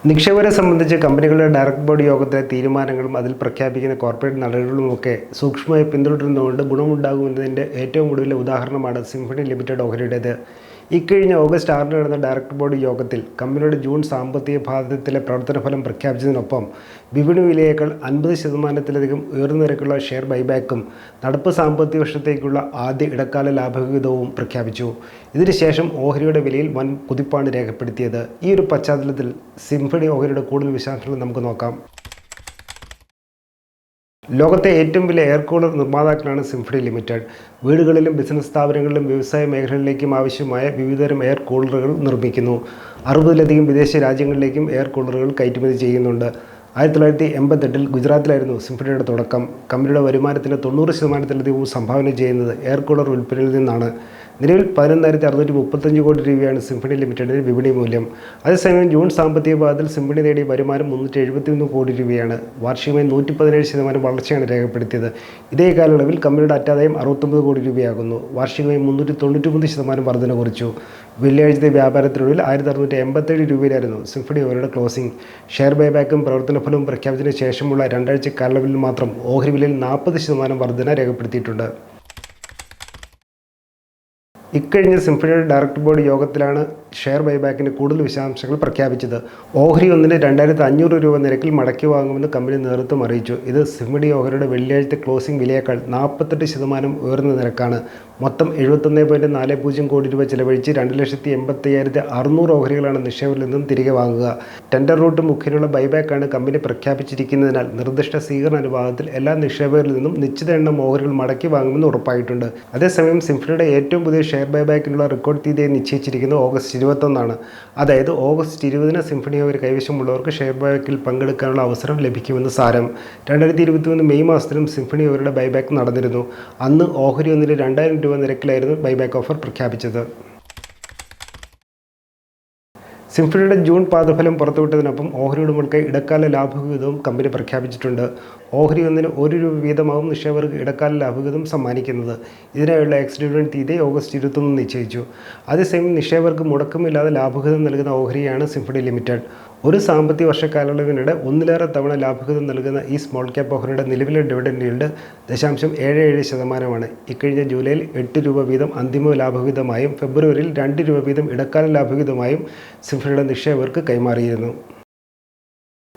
നിക്ഷേപകരെ സംബന്ധിച്ച് കമ്പനികളുടെ ഡയറക്ട് ബോർഡ് യോഗത്തിലെ തീരുമാനങ്ങളും അതിൽ പ്രഖ്യാപിക്കുന്ന കോർപ്പറേറ്റ് നടപടികളുമൊക്കെ സൂക്ഷ്മമായി പിന്തുടരുന്നതുകൊണ്ട് ഗുണമുണ്ടാകുമെന്നതിൻ്റെ ഏറ്റവും ഒടുവിലെ ഉദാഹരണമാണ് സിംഫണി ലിമിറ്റഡ് ഓഹരിയുടേത്. ഇക്കഴിഞ്ഞ ഓഗസ്റ്റ് 6 നടന്ന ഡയറക്ട് ബോർഡ് യോഗത്തിൽ കമ്പനിയുടെ ജൂൺ സാമ്പത്തിക പാദത്തിലെ പ്രവർത്തനഫലം പ്രഖ്യാപിച്ചതിനൊപ്പം വിപണി വിലയേക്കാൾ 50% ഉയർന്ന നിരക്കുള്ള ഷെയർ ബൈബാക്കും നടപ്പ് സാമ്പത്തിക വർഷത്തേക്കുള്ള ആദ്യ ഇടക്കാല ലാഭവിഹിതവും പ്രഖ്യാപിച്ചു. ഇതിനുശേഷം ഓഹരിയുടെ വിലയിൽ വൻ കുതിപ്പാണ് രേഖപ്പെടുത്തിയത്. ഈ ഒരു പശ്ചാത്തലത്തിൽ സിംഫണി ഓഹരിയുടെ കൂടുതൽ വിശദാംശങ്ങൾ നമുക്ക് നോക്കാം. ലോകത്തെ ഏറ്റവും വലിയ എയർ കൂളർ നിർമ്മാതാക്കളാണ് സിംഫണി ലിമിറ്റഡ്. വീടുകളിലും ബിസിനസ് സ്ഥാപനങ്ങളിലും വ്യവസായ മേഖലകളിലേക്കും ആവശ്യമായ വിവിധതരം എയർ കൂളറുകൾ നിർമ്മിക്കുന്നു. 60-ലധികം വിദേശ രാജ്യങ്ങളിലേക്കും എയർ കൂളറുകൾ കയറ്റുമതി ചെയ്യുന്നുണ്ട്. 1988-ൽ ഗുജറാത്തിലായിരുന്നു സിംഫണിയുടെ തുടക്കം. കമ്പനിയുടെ വരുമാനത്തിൻ്റെ 90%-ലധികവും സംഭാവന ചെയ്യുന്നത് എയർ കൂളർ വിൽപ്പനയിൽ നിന്നാണ്. നിലവിൽ 11,635 കോടി രൂപയാണ് സിംഫണി ലിമിറ്റഡിൻ്റെ വിപണി മൂല്യം. അതേസമയം ജൂൺ സാമ്പത്തിക പാദത്തിൽ സിംഫണി നേടിയ വരുമാനം 371 കോടി രൂപയാണ്. വാർഷികമായി 117% വളർച്ചയാണ് രേഖപ്പെടുത്തിയത്. ഇതേ കാലയളവിൽ കമ്പനിയുടെ അറ്റാദായം 69 കോടി രൂപയാകുന്നു. വാർഷികമായി 393% വർധന കുറിച്ചു. വെള്ളിയാഴ്ചത്തെ വ്യാപാരത്തിനുള്ളിൽ 1,687 രൂപയിലായിരുന്നു സിംഫണി ഓഹരിയുടെ ക്ലോസിംഗ്. ഷെയർ ബൈബാക്കും പ്രവർത്തനഫലവും പ്രഖ്യാപിച്ചതിന് ശേഷമുള്ള 2 ആഴ്ച കാലയളവിൽ മാത്രം ഓഹരി വിലയിൽ 40% വർധന രേഖപ്പെടുത്തിയിട്ടുണ്ട്. ഇക്കഴിഞ്ഞ സിംഫണിയുടെ ഡയറക്ട് ബോർഡ് യോഗത്തിലാണ് ഷെയർ ബൈബാക്കിൻ്റെ കൂടുതൽ വിശദാംശങ്ങൾ പ്രഖ്യാപിച്ചത്. ഓഹരി ഒന്നിന് 2,500 രൂപ നിരക്കിൽ മടക്കി വാങ്ങുമെന്ന് കമ്പനി നേതൃത്വം അറിയിച്ചു. ഇത് സിംഫണി ഓഹരിയുടെ വെള്ളിയാഴ്ചത്തെ ക്ലോസിംഗ് വിലയേക്കാൾ 48% ഉയർന്ന നിരക്കാണ്. മൊത്തം 71.40 കോടി രൂപ ചെലവഴിച്ച് 2,85,600 ഓഹരികളാണ് നിക്ഷേപകരിൽ നിന്നും തിരികെ വാങ്ങുക. ടെൻഡർ റൂട്ട് മുഖേനയുള്ള ബൈബാക്കാണ് കമ്പനി പ്രഖ്യാപിച്ചിരിക്കുന്നതിനാൽ നിർദ്ദിഷ്ട സ്വീകരണ അനുപാതത്തിൽ എല്ലാ നിക്ഷേപകരിൽ നിന്നും നിശ്ചിത എണ്ണം ഓഹരികൾ മടക്കി വാങ്ങുമെന്ന് ഉറപ്പായിട്ടുണ്ട്. അതേസമയം സിംഫണിയുടെ ഏറ്റവും പുതിയ ഷെയർ ബൈബാക്കിനുള്ള റെക്കോർഡ് തീയതി നിശ്ചയിച്ചിരിക്കുന്നത് ഓഗസ്റ്റ് 21. അതായത് ഓഗസ്റ്റ് 20 സിംഫണി ഓഹരി കൈവശമുള്ളവർക്ക് ഷെയർ ബൈബാക്കിൽ പങ്കെടുക്കാനുള്ള അവസരം ലഭിക്കുമെന്ന് സാരം. 2023 മെയ് മാസത്തിലും സിംഫണി ഓഹരിയുടെ ബൈബാക്ക് നടന്നിരുന്നു. അന്ന് ഓഹരി ഒന്നിന് 2,000 രൂപ നിരക്കിലായിരുന്നു ബൈബാക്ക് ഓഫർ പ്രഖ്യാപിച്ചത്. സിംഫണിയുടെ ജൂൺ പാദഫലം പുറത്തുവിട്ടതിനൊപ്പം ഓഹരി ഉടമകൾക്ക് ഇടക്കാല ലാഭവിഹിതവും കമ്പനി പ്രഖ്യാപിച്ചിട്ടുണ്ട്. ഓഹരി ഒന്നിന് 1 രൂപ വീതമാവും നിക്ഷേപകർക്ക് ഇടക്കാല ലാഭവിഹിതം സമ്മാനിക്കുന്നത്. ഇതിനായുള്ള എക്സ് ഡിവിഡൻഡ് തീയതി ഓഗസ്റ്റ് 21 നിശ്ചയിച്ചു. അതേസമയം നിക്ഷേപകർക്ക് മുടക്കമില്ലാതെ ലാഭവിഹിതം നൽകുന്ന ഓഹരിയാണ് സിംഫണി ലിമിറ്റഡ്. ഒരു സാമ്പത്തിക വർഷ കാലയളവിനിടെ ഒന്നിലേറെ തവണ ലാഭവിഹിതം നൽകുന്ന ഈ സ്മോൾ ക്യാപ്പ് ഓഹരിയുടെ നിലവിലെ ഡിവിഡൻഡ് ഈൽഡ് 0.77%. ഇക്കഴിഞ്ഞ ജൂലൈയിൽ 8 രൂപ വീതം അന്തിമ ലാഭവിഹിതമായും ഫെബ്രുവരിയിൽ 2 രൂപ വീതം ഇടക്കാല ലാഭവിഹിതമായും സിംഫണിയുടെ നിക്ഷേപകർക്ക് കൈമാറിയിരുന്നു.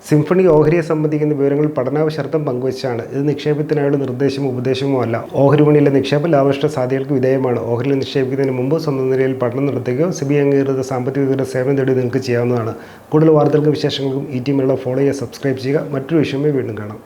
സിംഫണി ഓഹരിയെ സംബന്ധിക്കുന്ന വിവരങ്ങൾ പഠനാവശ്യാർത്ഥം പങ്കുവച്ചാണ്. ഇത് നിക്ഷേപത്തിനായുള്ള നിർദ്ദേശമോ ഉപദേശമോ അല്ല. ഓഹരി വിപണിയിലെ നിക്ഷേപം ലാഭനഷ്ട സാധ്യതകൾക്ക് വിധേയമാണ്. ഓഹരിയിൽ നിക്ഷേപിക്കുന്നതിന് മുമ്പ് സ്വന്തം നിലയിൽ പഠനം നടത്തുകയോ സെബി അംഗീകൃത സാമ്പത്തിക വിദഗ്ധരുടെ സേവനം തേടി നിങ്ങൾക്ക് ചെയ്യാവുന്നതാണ്. കൂടുതൽ വാർത്തകൾക്കും വിശേഷങ്ങൾക്കും ഈ ടീമിലുള്ള ഫോളോ ചെയ്യുക, സബ്സ്ക്രൈബ് ചെയ്യുക. മറ്റൊരു വിഷയമായി വീണ്ടും കാണാം.